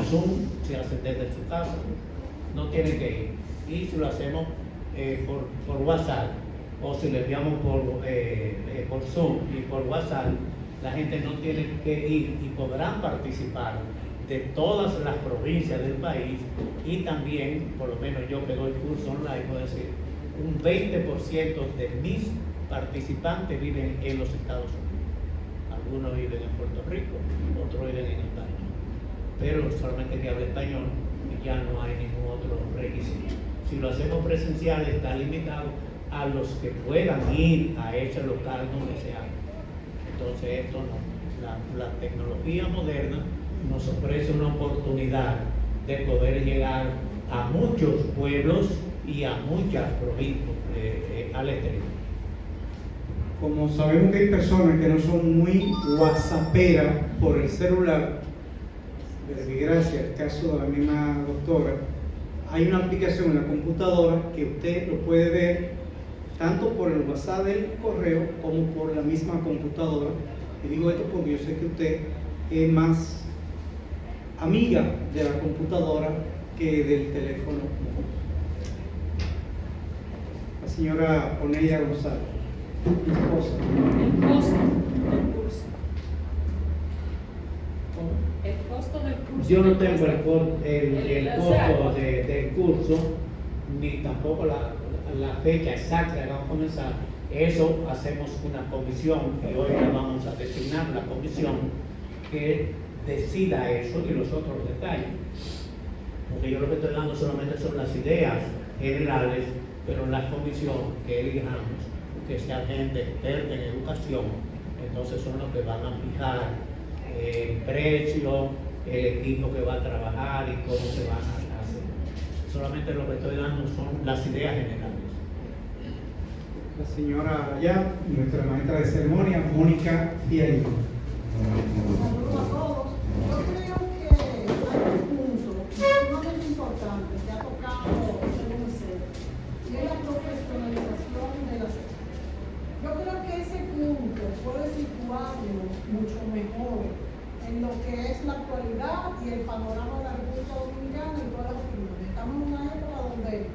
Zoom, se hace desde su casa, no tiene que ir. Y si lo hacemos por WhatsApp, o si le enviamos por Zoom y por WhatsApp, la gente no tiene que ir y podrán participar de todas las provincias del país. Y también, por lo menos yo que doy curso online, puedo decir, un 20% de mis participantes viven en los Estados Unidos. Algunos viven en Puerto Rico, otros viven en España, pero solamente que hable español y ya no hay ningún otro requisito. Si lo hacemos presencial, está limitado a los que puedan ir a ese local donde se haga. Entonces esto no, la tecnología moderna nos ofrece una oportunidad de poder llegar a muchos pueblos y a muchas provincias al exterior. Como sabemos que hay personas que no son muy whatsapperas por el celular, de gracia, el caso de la misma doctora, hay una aplicación en la computadora que usted lo puede ver tanto por el WhatsApp del correo como por la misma computadora. Y digo esto porque yo sé que usted es más amiga de la computadora que del teléfono. La señora Onelia González, mi esposa. El costo del curso. Yo no tengo el costo del curso, ni tampoco la fecha exacta que vamos a comenzar. Eso hacemos una comisión, que hoy la vamos a designar, la comisión que decida eso y los otros detalles. Porque yo lo que estoy dando solamente son las ideas generales, pero la comisión que elijamos, que sea gente experta en educación, entonces son los que van a fijar el precio, el equipo que va a trabajar y cómo se van a hacer. Solamente lo que estoy dando son las ideas generales. La señora allá, nuestra maestra de ceremonia, Mónica Fialino. Saludos a todos. Yo creo que hay un punto sumamente importante que ha tocado el UNICEF y es la profesionalización de la sector. Yo creo que ese punto puede situarnos mucho mejor en lo que es la actualidad y el panorama de la República Dominicana y todas las opiniones. Estamos en una época donde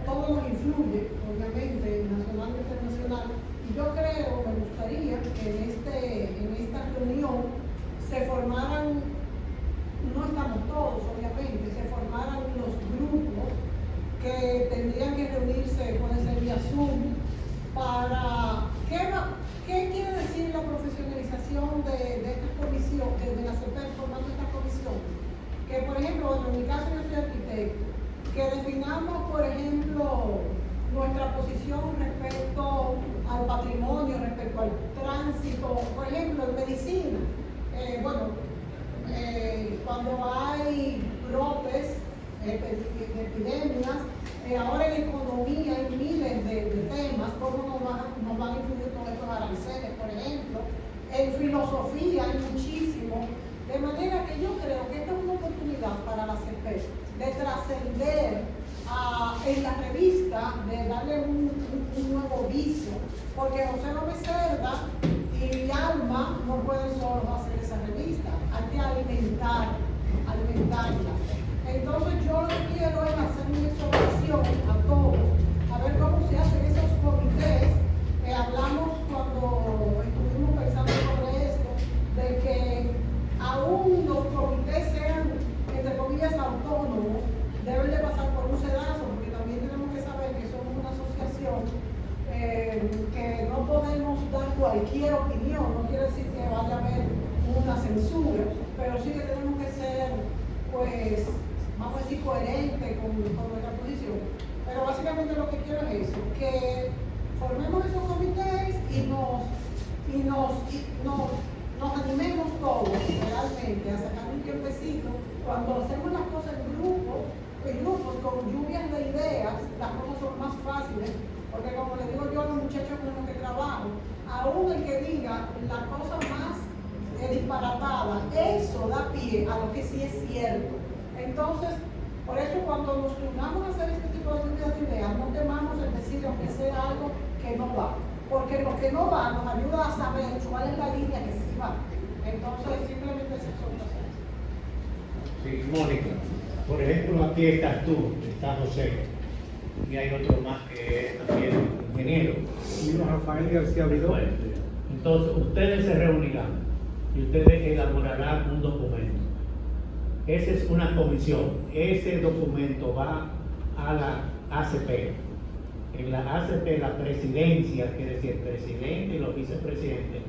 todo nos influye, obviamente, nacional e internacional, y yo creo, me gustaría que en esta reunión se formaran, no estamos todos, obviamente, se formaran los grupos que tendrían que reunirse, puede ser vía Zoom, para, ¿qué quiere decir la profesionalización de esta comisión, de la CEPER formando esta comisión? Que, por ejemplo, en mi caso yo soy arquitecto, que definamos, por ejemplo, nuestra posición respecto al patrimonio, respecto al tránsito, por ejemplo, en medicina. Cuando hay brotes, epidemias, ahora en economía hay miles de temas, cómo nos van a influir todos estos aranceles, por ejemplo. En filosofía hay muchísimo. De manera que yo creo que esta es una oportunidad para la CEPER de trascender en la revista, de darle un nuevo vicio, porque José López Cerda y Alma no pueden solos hacer esa revista, hay que alimentarla. Entonces yo lo que quiero es hacer una exhortación a todos, a ver cómo se hacen esos comités que hablamos cuando estuvimos pensando sobre esto, de que aún los comités sean, entre comillas, autónomos, deben de pasar por un sedazo, porque también tenemos que saber que somos una asociación que no podemos dar cualquier opinión, no quiere decir que vaya a haber una censura, pero sí que tenemos que ser, pues, vamos a decir, coherentes con nuestra posición. Pero básicamente lo que quiero es eso, que formemos esos comités y nos animemos todos realmente a sacar un tiempecito. Cuando hacemos las cosas en grupos con lluvias de ideas, las cosas son más fáciles, porque como les digo yo a los muchachos con los que trabajo, aún el que diga la cosa más disparatada, eso da pie a lo que sí es cierto. Entonces, por eso cuando nos turnamos a hacer este tipo de lluvias de ideas, no temamos en decir aunque sea algo que no va, porque lo que no va nos ayuda a saber cuál es la línea que sí va. Entonces, simplemente es exhortación. Sí, Mónica. Por ejemplo, aquí estás tú, está José, y hay otro más que es también ingeniero. Y Rafael García Vidó. Bueno, entonces, ustedes se reunirán y ustedes elaborarán un documento. Esa es una comisión. Ese documento va a la ACP. En la ACP, la presidencia, quiere decir el presidente y los vicepresidentes,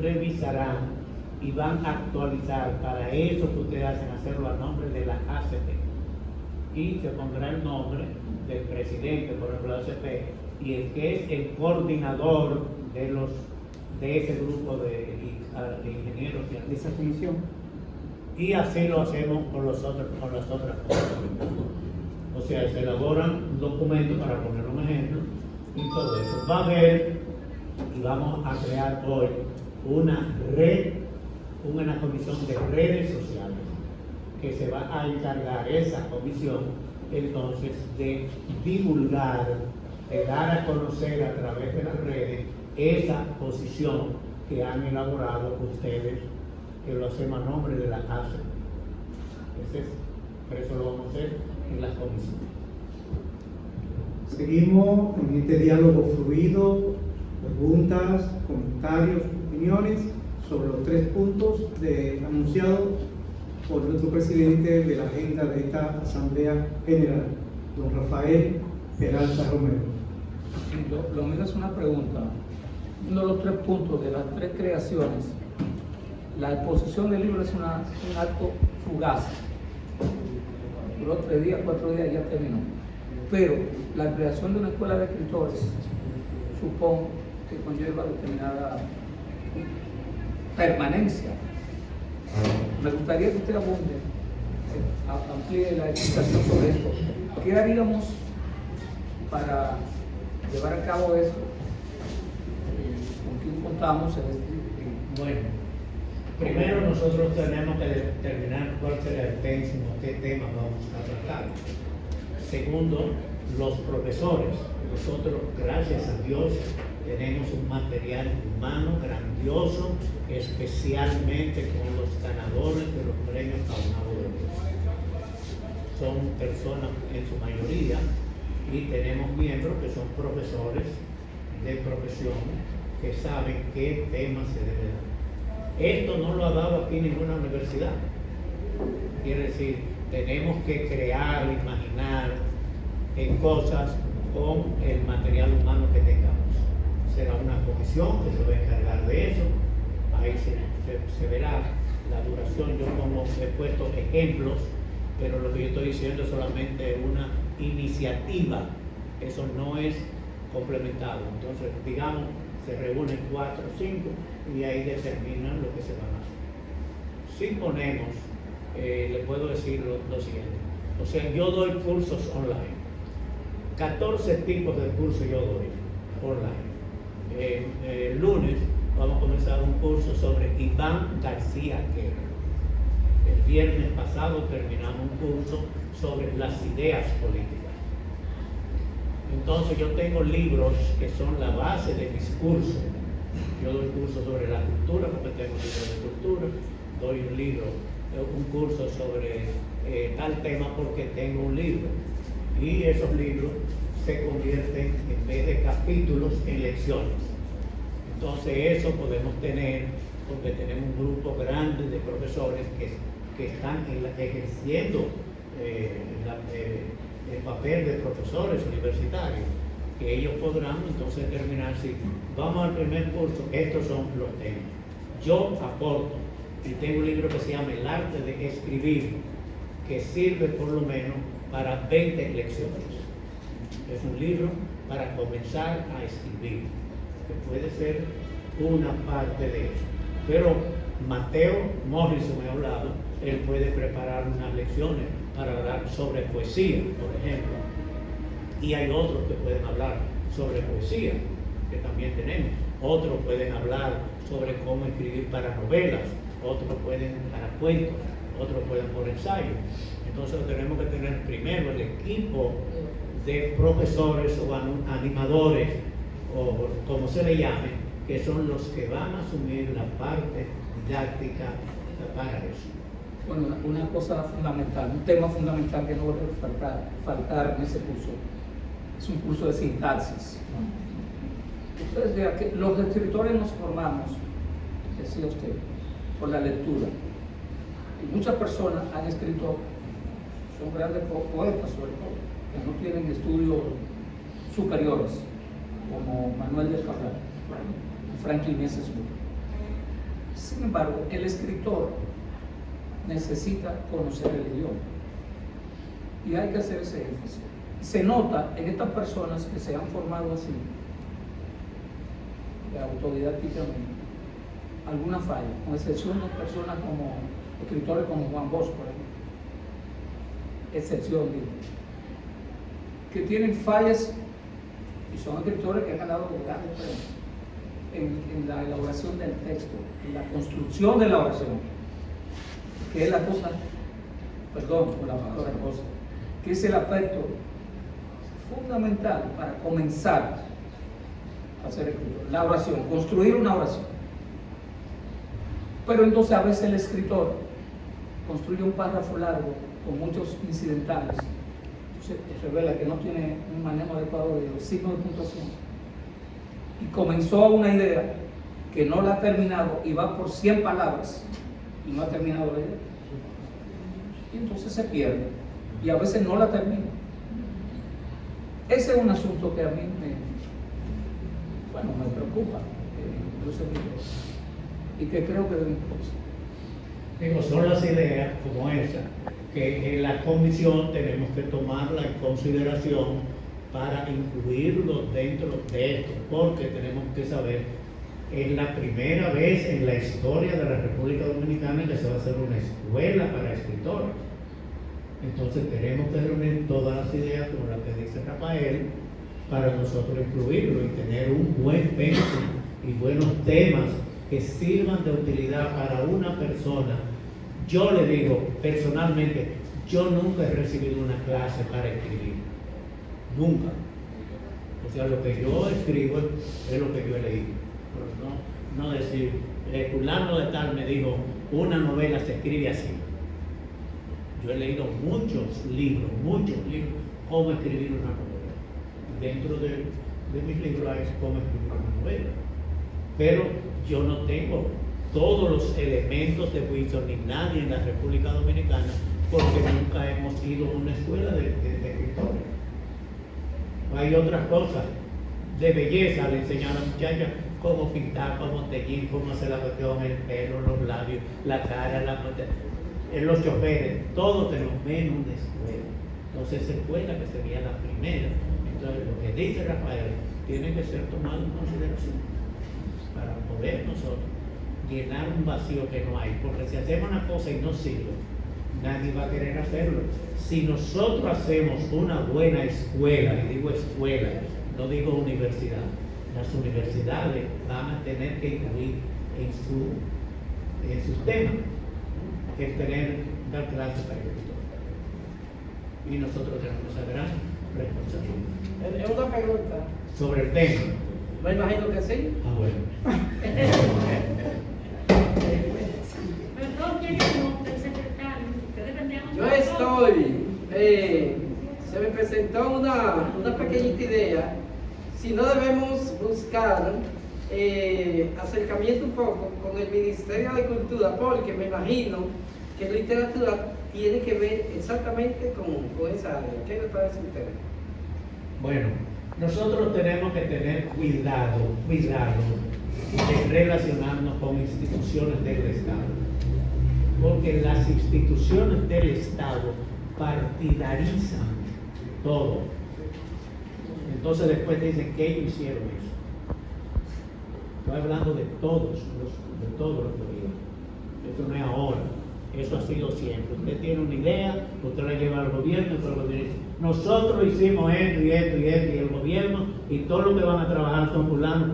revisarán y van a actualizar para eso que ustedes hacen, hacerlo a nombre de la ACP. Y se pondrá el nombre del presidente, por ejemplo, de la ACP, y el que es el coordinador de ese grupo de ingenieros De esa comisión. y así lo hacemos con las otras cosas. O sea, se elaboran un documento, para poner un ejemplo, y todo eso. Va a haber, y vamos a crear hoy, una comisión de redes sociales, que se va a encargar esa comisión, entonces, de divulgar, de dar a conocer a través de las redes esa posición que han elaborado ustedes, que lo hacemos a nombre de la ACE. Por eso lo vamos a hacer en las comisiones. Seguimos en este diálogo fluido, preguntas, comentarios, opiniones sobre los 3 puntos anunciados por nuestro presidente de la agenda de esta Asamblea General, don Rafael Peralta Romero. Lo mío es una pregunta. Uno de los 3 puntos de las 3 creaciones, la exposición del libro es un acto fugaz. Duró 3 días, 4 días y ya terminó. Pero la creación de una escuela de escritores supongo que conlleva determinada permanencia. Me gustaría que usted abunde, amplíe la explicación sobre esto. ¿Qué haríamos para llevar a cabo eso? ¿Con quién contamos en este? Bueno, primero nosotros tenemos que determinar cuál será el qué tema vamos a tratar. Segundo, los profesores. Nosotros, gracias a Dios, tenemos un material humano grandioso, especialmente con los ganadores de los premios Caunabo de Dios. Son personas en su mayoría, y tenemos miembros que son profesores de profesión que saben qué tema se debe dar. Esto no lo ha dado aquí ninguna universidad. Quiere decir, tenemos que crear, imaginar cosas con el material humano que tengamos. Será una comisión que se va a encargar de eso. Ahí se verá la duración. Yo como he puesto ejemplos, pero lo que yo estoy diciendo es solamente una iniciativa. Eso no es complementado. Entonces, digamos, se reúnen 4 o 5 y ahí determinan lo que se van a hacer. Si ponemos, le puedo decir lo siguiente. O sea, yo doy cursos online. 14 tipos de cursos yo doy online. El lunes vamos a comenzar un curso sobre Iván García Guerra. El viernes pasado terminamos un curso sobre las ideas políticas. Entonces yo tengo libros que son la base de mis cursos. Yo doy cursos sobre la cultura porque tengo libros de cultura, doy un curso sobre tal tema porque tengo un libro. Y esos libros se convierten, en vez de capítulos, en lecciones. Entonces eso podemos tener, porque tenemos un grupo grande de profesores que están ejerciendo el papel de profesores universitarios, que ellos podrán entonces determinar si vamos al primer curso, estos son los temas. Yo aporto, y tengo un libro que se llama El arte de escribir, que sirve por lo menos para 20 lecciones. Es un libro para comenzar a escribir, que puede ser una parte de eso. Pero Mateo Morrison me ha hablado, él puede preparar unas lecciones para hablar sobre poesía, por ejemplo. Y hay otros que pueden hablar sobre poesía, que también tenemos. Otros pueden hablar sobre cómo escribir para novelas, otros pueden para cuentos, otros pueden por ensayo. Entonces tenemos que tener primero el equipo de profesores o animadores, o como se le llame, que son los que van a asumir la parte didáctica para eso. Bueno, una cosa fundamental, un tema fundamental que no debe faltar en ese curso, es un curso de sintaxis. Ustedes vean que los escritores nos formamos, decía usted, por la lectura. Y muchas personas han escrito, son grandes poetas sobre todo, que no tienen estudios superiores, como Manuel de Cabral, Franklin S. Smith. Sin embargo, el escritor necesita conocer el idioma y hay que hacer ese énfasis. Se nota en estas personas que se han formado así, autodidácticamente, alguna falla, con excepción de personas como escritores como Juan Bosch, por ejemplo, excepción, digo, que tienen fallas y son escritores que han ganado grandes premios en la elaboración del texto, en la construcción de la oración, que es la cosa, perdón por la palabra cosa, que es el aspecto fundamental para comenzar a ser escritor, la oración, construir una oración. Pero entonces a veces el escritor construye un párrafo largo con muchos incidentales, entonces revela que no tiene un manejo adecuado de los signos de puntuación y comenzó una idea que no la ha terminado y va por 100 palabras y no ha terminado la idea, y entonces se pierde y a veces no la termina. Ese es un asunto que a mí me preocupa, y que creo que debemos hacer. Digo, son las ideas como esa que en la comisión tenemos que tomarla en consideración para incluirlo dentro de esto, porque tenemos que saber, es la primera vez en la historia de la República Dominicana que se va a hacer una escuela para escritores. Entonces tenemos que reunir todas las ideas, como la que dice Rafael, para nosotros incluirlo y tener un buen pensum y buenos temas que sirvan de utilidad para una persona. Yo le digo personalmente, yo nunca he recibido una clase para escribir, nunca. O sea, lo que yo escribo es lo que yo he leído, pero no decir, fulano de tal me dijo, una novela se escribe así. Yo he leído muchos libros, cómo escribir una novela. Dentro de mis libros hay cómo escribir una novela. Pero yo no tengo todos los elementos de juicio, ni nadie en la República Dominicana, porque nunca hemos ido a una escuela de escritores. Hay otras cosas de belleza, le enseñan a la muchacha cómo pintar, cómo teñir, cómo hacer la cuestión, el pelo, los labios, la cara, los choferes, todos tenemos menos una escuela. Entonces esa escuela que sería la primera. Entonces lo que dice Rafael tiene que ser tomado en consideración para poder nosotros llenar un vacío que no hay, porque si hacemos una cosa y no sirve, nadie va a querer hacerlo. Si nosotros hacemos una buena escuela, y digo escuela, no digo universidad, las universidades van a tener que incluir en sus temas que dar clases para escritores. Y nosotros tenemos esa gran responsabilidad. Es una pregunta. Sobre el tema. Me imagino que sí. Ah, bueno. Perdón, ¿quién ganó el secretario? Ustedes vendían un Yo trabajo. se me presentó una pequeñita idea. Si no debemos buscar acercamiento un poco con el Ministerio de Cultura, porque me imagino que literatura tiene que ver exactamente con esa área. ¿Qué les parece a ustedes? Bueno, nosotros tenemos que tener cuidado de relacionarnos con instituciones del Estado, porque las instituciones del Estado partidarizan todo. Entonces después dicen que ellos hicieron eso. Estoy hablando de todos los gobiernos. Esto no es ahora, eso ha sido siempre. Usted tiene una idea, usted la lleva al gobierno y el gobierno dice, nosotros hicimos esto y esto y esto, y el gobierno y todo lo que van a trabajar son fulano.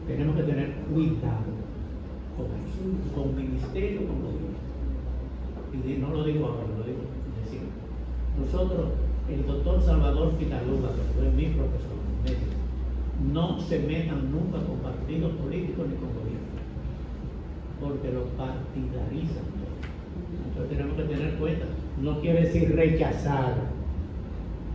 Tenemos que tener cuidado con eso, con ministerio, con gobierno. Y no lo digo ahora, lo digo siempre. Nosotros, el doctor Salvador Fitaluga, que fue mi profesor, me dijo, no se metan nunca con partidos políticos ni con gobiernos, porque los partidarizan todo. no quiere decir rechazar,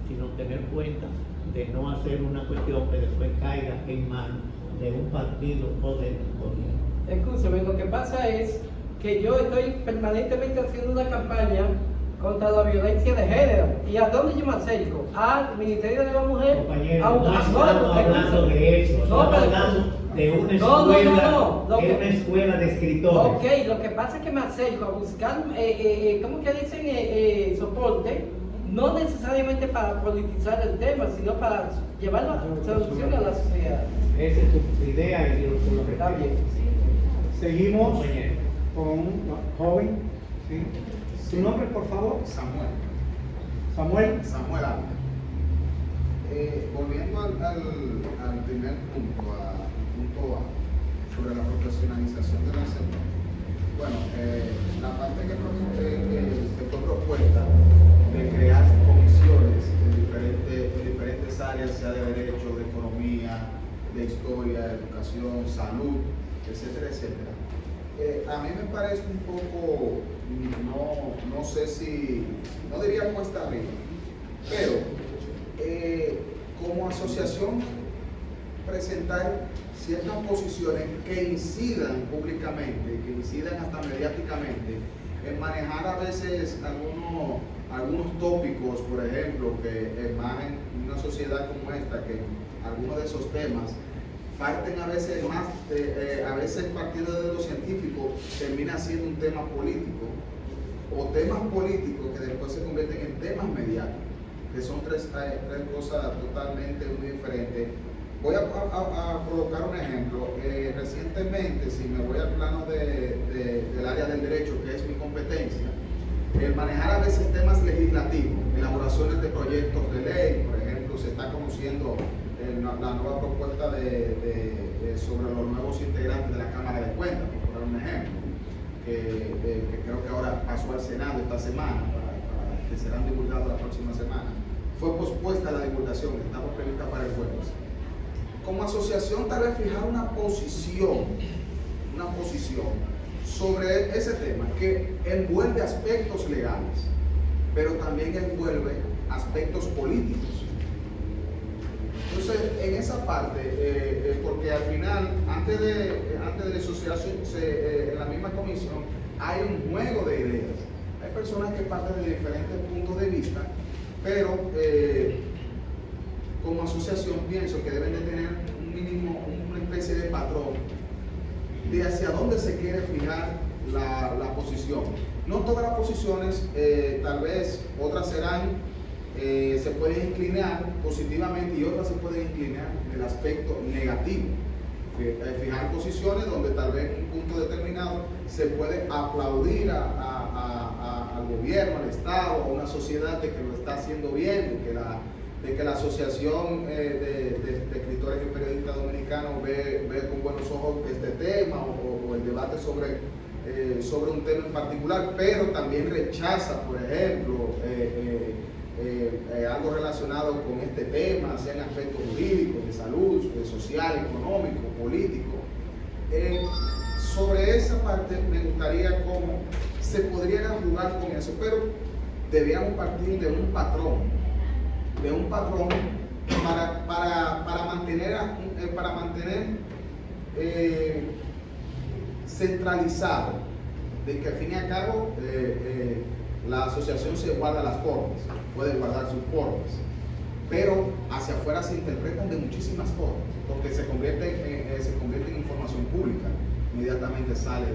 sino tener cuenta de no hacer una cuestión que después caiga en manos de un partido o del gobierno. Escúchame, lo que pasa es que yo estoy permanentemente haciendo una campaña contra la violencia de género. ¿Y a dónde yo me acerco? Al Ministerio de la Mujer. Compañero, a no estamos hablando de eso, No, estamos pero- hablando de una No, no, escuela, no, lo de que- una escuela de escritores. Ok, lo que pasa es que me acerco a buscar, ¿cómo que dicen? Soporte, no necesariamente para politizar el tema, sino para llevar la solución a la sociedad. Esa es tu idea y yo lo Está respeto. bien. Seguimos Compañero. con un joven. ¿Sí? ¿Su nombre, por favor? Samuel. Samuel. Samuel Álvarez. Volviendo al primer punto, punto A, sobre la profesionalización de la sector. Bueno, la parte que fue propuesta de crear comisiones en diferentes áreas, sea de derecho, de economía, de historia, educación, salud, etcétera, etcétera. A mí me parece un poco, no sé si, no diría puesta arriba, pero como asociación presentar ciertas posiciones que incidan públicamente, que incidan hasta mediáticamente, en manejar a veces algunos tópicos, por ejemplo, que más en una sociedad como esta, que algunos de esos temas parten a veces más, a veces partiendo de lo científico, termina siendo un tema político, o temas políticos que después se convierten en temas mediáticos, que son tres cosas totalmente muy diferentes. Voy a colocar un ejemplo. Recientemente, si me voy al plano del área del derecho, que es mi competencia, el manejar a veces temas legislativos, elaboraciones de proyectos de ley, por ejemplo, se está conociendo la nueva propuesta sobre los nuevos integrantes de la Cámara de Cuentas, por poner un ejemplo, que creo que ahora pasó al Senado esta semana, que serán divulgados la próxima semana. Fue pospuesta la divulgación, estaba prevista para el jueves. Como asociación, tal vez fijar una posición sobre ese tema que envuelve aspectos legales, pero también envuelve aspectos políticos. Entonces, en esa parte, porque al final, antes de la asociación, en la misma comisión, hay un juego de ideas. Hay personas que parten de diferentes puntos de vista, pero como asociación pienso que deben de tener un mínimo, una especie de patrón de hacia dónde se quiere fijar la posición. No todas las posiciones, tal vez otras se pueden inclinar positivamente y otras se pueden inclinar en el aspecto negativo. Fijar posiciones donde tal vez en un punto determinado se puede aplaudir al gobierno, al Estado, a una sociedad de que lo está haciendo bien, de que la Asociación de Escritores y Periodistas Dominicanos ve con buenos ojos este tema o el debate sobre un tema en particular, pero también rechaza, por ejemplo, algo relacionado con este tema, sea en aspectos jurídicos, de salud, social, económico, político. Sobre esa parte me gustaría cómo se podría jugar con eso, pero debíamos partir de un patrón para mantener centralizado de que al fin y al cabo la asociación se guarda las formas, puede guardar sus formas, pero hacia afuera se interpretan de muchísimas formas, porque se convierte en información pública, inmediatamente sale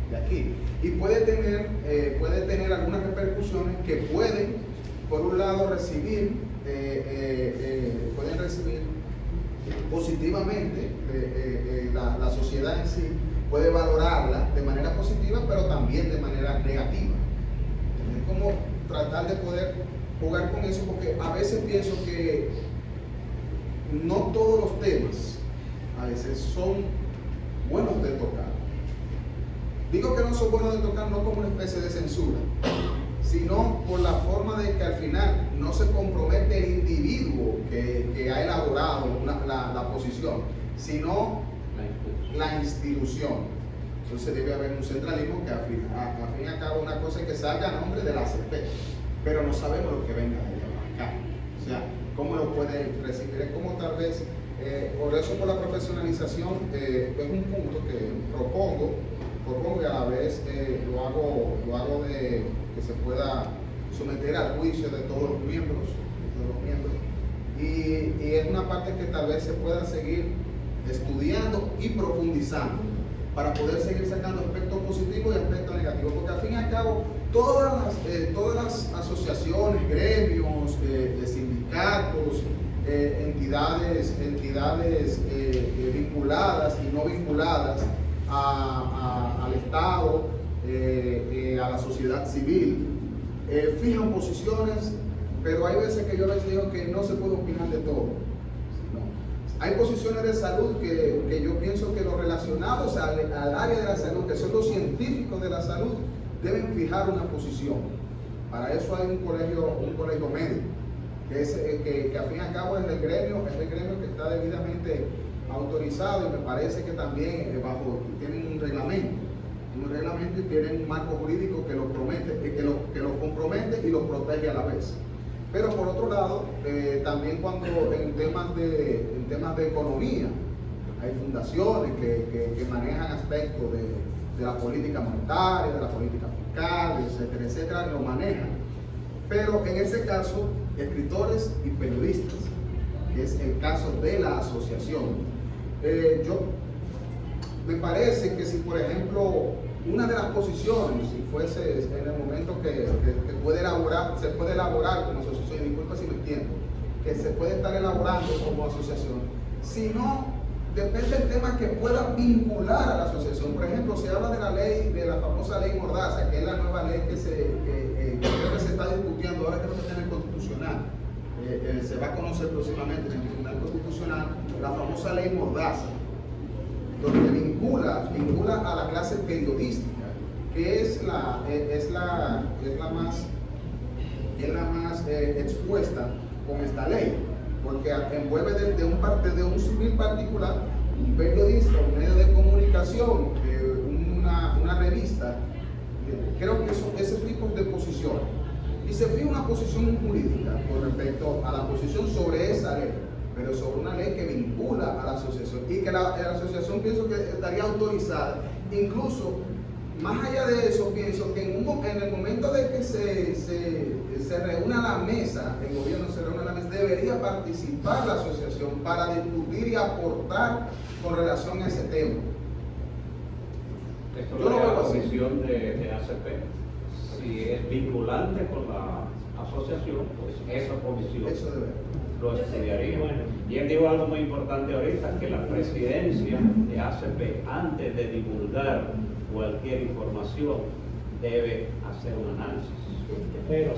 de aquí. Y puede tener algunas repercusiones que pueden, por un lado, pueden recibir positivamente la sociedad en sí, puede valorarla de manera positiva, pero también de manera negativa. Es como tratar de poder jugar con eso, porque a veces pienso que no todos los temas a veces son buenos de tocar. Digo que no son buenos de tocar no como una especie de censura, sino por la forma de que al final no se compromete el individuo que ha elaborado la posición, sino la institución. Entonces debe haber un centralismo que al fin y al cabo una cosa cosa es que salga a nombre de la ACP, pero no sabemos lo que venga de allá para acá. O sea, cómo lo puede recibir. Es como tal vez, por eso por la profesionalización es un punto que propongo y a la vez lo hago de que se pueda someter al juicio de todos los miembros. Y es una parte que tal vez se pueda seguir estudiando y profundizando para poder seguir sacando aspectos positivos y aspectos negativos, porque al fin y al cabo todas las asociaciones, gremios, sindicatos, entidades vinculadas y no vinculadas al Estado, a la sociedad civil, fijan posiciones, pero hay veces que yo les digo que no se puede opinar de todo. Hay posiciones de salud que yo pienso que los relacionados al área de la salud, que son los científicos de la salud, deben fijar una posición. Para eso hay un colegio médico, que al fin y al cabo es el gremio que está debidamente autorizado, y me parece que también tienen un reglamento y tienen un marco jurídico que los compromete y los protege a la vez. Pero por otro lado, también cuando en temas de economía, hay fundaciones que manejan aspectos de la política monetaria, de la política fiscal, etcétera, etcétera, lo manejan. Pero en ese caso, escritores y periodistas, que es el caso de la asociación, me parece que si, por ejemplo, una de las posiciones, si fuese en el momento que se puede elaborar como asociación, disculpa si me entiendo, que se puede estar elaborando como asociación, sino depende del tema que pueda vincular a la asociación. Por ejemplo, se habla de la famosa ley Mordaza, que es la nueva ley que creo que se está discutiendo, ahora creo que está en el Constitucional, se va a conocer próximamente en el Tribunal Constitucional, la famosa ley Mordaza, donde vincula a la clase periodística, que es la más expuesta con esta ley, porque envuelve desde un civil particular, un periodista, un medio de comunicación, una revista. Creo que son ese tipo de posiciones. Y se fija una posición jurídica con respecto a la posición sobre esa ley, pero sobre una ley que vincula a la asociación, y que la asociación pienso que estaría autorizada. Incluso, más allá de eso, pienso que en el momento de que se reúna la mesa, el gobierno se reúna la mesa, debería participar la asociación para discutir y aportar con relación a ese tema. Esto Yo lo es veo la así. comisión de ACP. Si es vinculante con la asociación, pues esa comisión Eso debe. lo estudiaría. Bueno. Y él dijo algo muy importante ahorita, que la presidencia de ACP, antes de divulgar cualquier información, debe hacer un análisis. Pero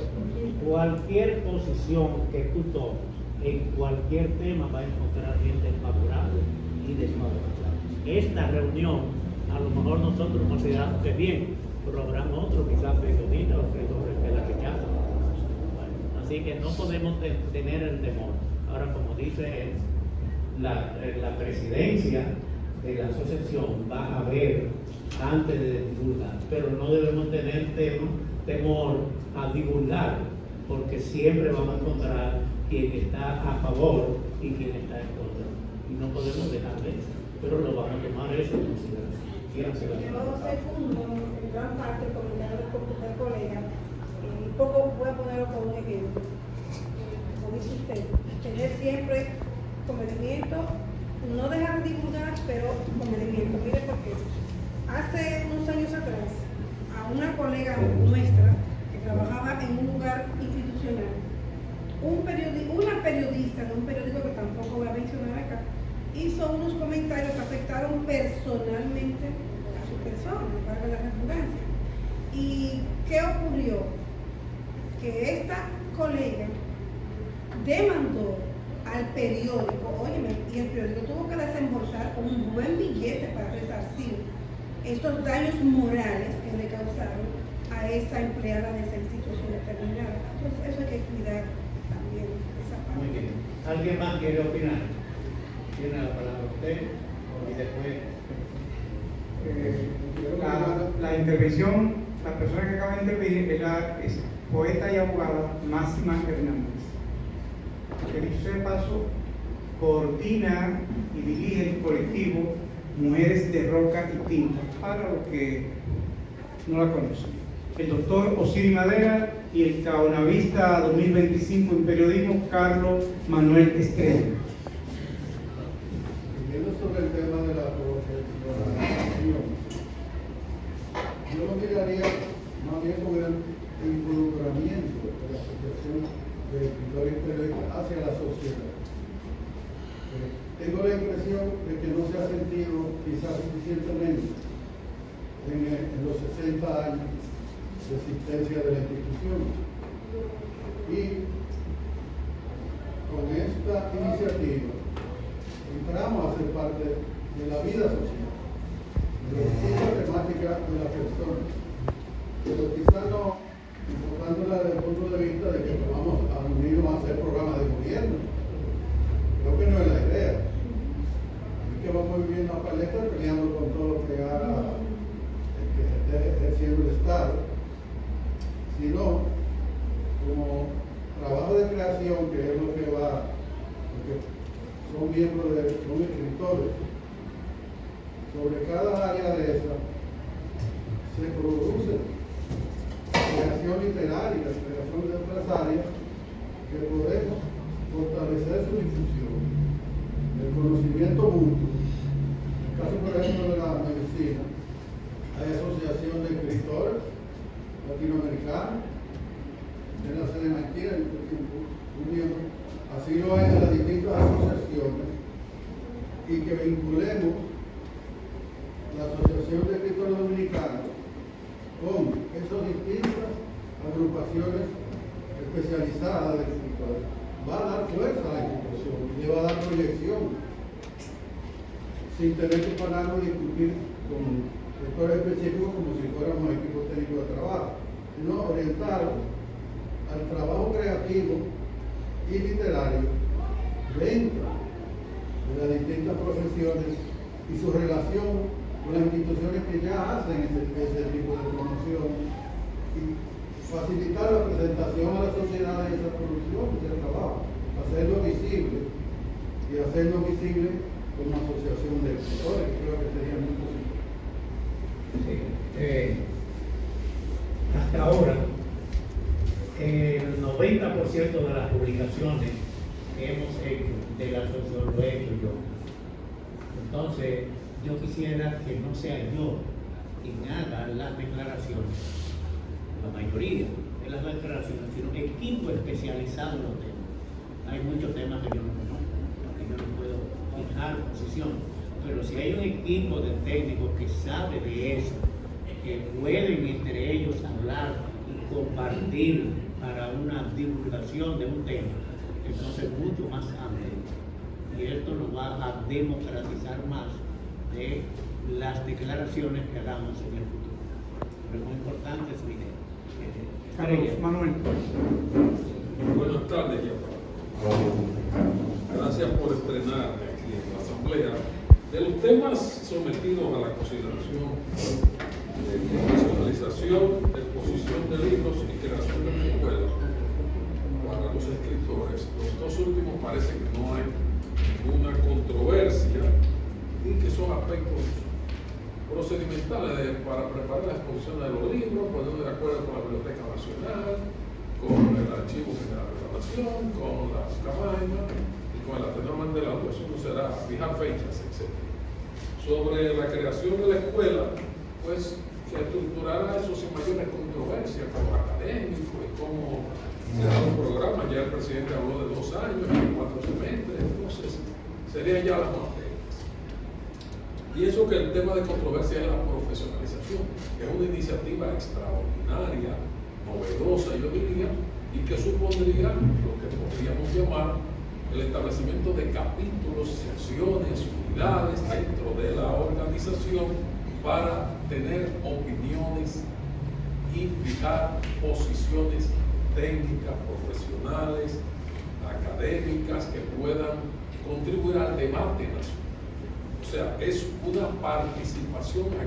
cualquier posición que tú tomes en cualquier tema va a encontrar gente favorable y desfavorable. Esta reunión, a lo mejor nosotros consideramos que bien, pero habrán otros, quizás periodistas o escritores que la rechazan. Bueno, así que no podemos tener el temor. Ahora, como dice él, la presidencia de la asociación va a ver antes de divulgar, pero no debemos tener temor a divulgar, porque siempre vamos a encontrar quien está a favor y quien está en contra, y no podemos dejar de eso, pero lo vamos a tomar eso en consideración. Yo segundo, en gran parte, el comentario del colega, un poco voy a ponerlo como un ejemplo. Como dice usted, tener siempre comedimiento, no dejar de divulgar, pero comedimiento. Mire por qué. Hace unos años atrás, a una colega nuestra que trabajaba en un lugar institucional, una periodista de un periódico que tampoco voy a mencionar acá, hizo unos comentarios que afectaron personalmente a su persona, valga la redundancia. ¿Y qué ocurrió? Que esta colega demandó al periódico, óyeme, y el periódico tuvo que desembolsar un buen billete para resarcir estos daños morales que le causaron a esa empleada de esa institución determinada. Entonces eso hay que cuidar también, esa parte. Muy bien. ¿Alguien más quiere opinar? Tiene la palabra usted y después. La intervención La persona que acaba de intervenir es poeta y abogada Máxima Hernández, que dicho sea de paso, coordina y dirige el colectivo Mujeres de Roca y Tinta, para los que no la conocen. El doctor Osiri Madera y el caonavista 2025 en periodismo Carlos Manuel Estrella. Siguiendo sobre el tema de la profesionalización, yo lo miraría más bien con el involucramiento de la Asociación de Escritores y Periodistas hacia la sociedad. Tengo la impresión de que no se ha sentido quizás suficientemente en los 60 años de existencia de la institución. Y con esta iniciativa entramos a ser parte de la vida social, de las distintas temáticas de las personas, pero quizás no enfocándola desde el punto de vista de que vamos a unirnos a hacer programas de gobierno. Creo que no es la idea. Es que vamos a vivir en una paleta peleando con todo lo que haga el que esté ejerciendo el Estado, sino como trabajo de creación, que es lo que va, porque son miembros son escritores. Sobre cada área de esa se produce creación literaria, creación de otras áreas que podemos fortalecer su difusión, el conocimiento mutuo. En el caso, por ejemplo, de la medicina, hay asociación de escritores latinoamericanos, de la Cenemantina, así lo hay en las distintas asociaciones, y que vinculemos la Asociación de Escritores Dominicanos con esas distintas agrupaciones especializadas de escritores. Va a dar fuerza a la institución y le va a dar proyección, sin tener que pararnos a discutir con sectores específicos como si fuéramos equipos técnicos de trabajo, sino orientados al trabajo creativo y literario dentro de las distintas profesiones y su relación con las instituciones que ya hacen ese tipo de promoción y facilitar la presentación a la sociedad de esa producción, de ese trabajo, hacerlo visible y hacerlo visible como asociación de escritores, que creo que sería muy positivo. Sí, hasta ahora, el 90% de las publicaciones que hemos hecho de la asociación lo he hecho yo. Entonces, yo quisiera que no sea yo quien haga las declaraciones, la mayoría de las declaraciones, sino equipo especializado en los temas. Hay muchos temas que yo no conozco, que yo no puedo fijar posición, pero si hay un equipo de técnicos que sabe de eso, que pueden entre ellos hablar y compartir para una divulgación de un tema, entonces mucho más amplio. Y esto nos va a democratizar más de las declaraciones que hagamos en el futuro. Pero es muy importante su idea. Carlos Manuel. Buenas tardes, gracias por estrenar aquí en la Asamblea. De los temas sometidos a la consideración de profesionalización, exposición de libros y creación de escuelas para los escritores, los dos últimos parece que no hay ninguna controversia y que son aspectos procedimentales para preparar la exposición de los libros, ponernos de acuerdo con la Biblioteca Nacional, con el Archivo General de la Nación, con la Camaña y con el Ateneo Mandela. Pues eso será fijar fechas, etc. Sobre la creación de la escuela, pues se estructurará eso sin mayores controversias con los académicos y cómo será un programa. Ya el presidente habló de 2 años y 4 semestres, entonces serían ya las materias. Pienso que el tema de controversia es la profesionalización, que es una iniciativa extraordinaria, novedosa, yo diría, y que supondría lo que podríamos llamar el establecimiento de capítulos, secciones, unidades dentro de la organización para tener opiniones y fijar posiciones técnicas, profesionales, académicas que puedan contribuir al debate nacional. O sea, es una participación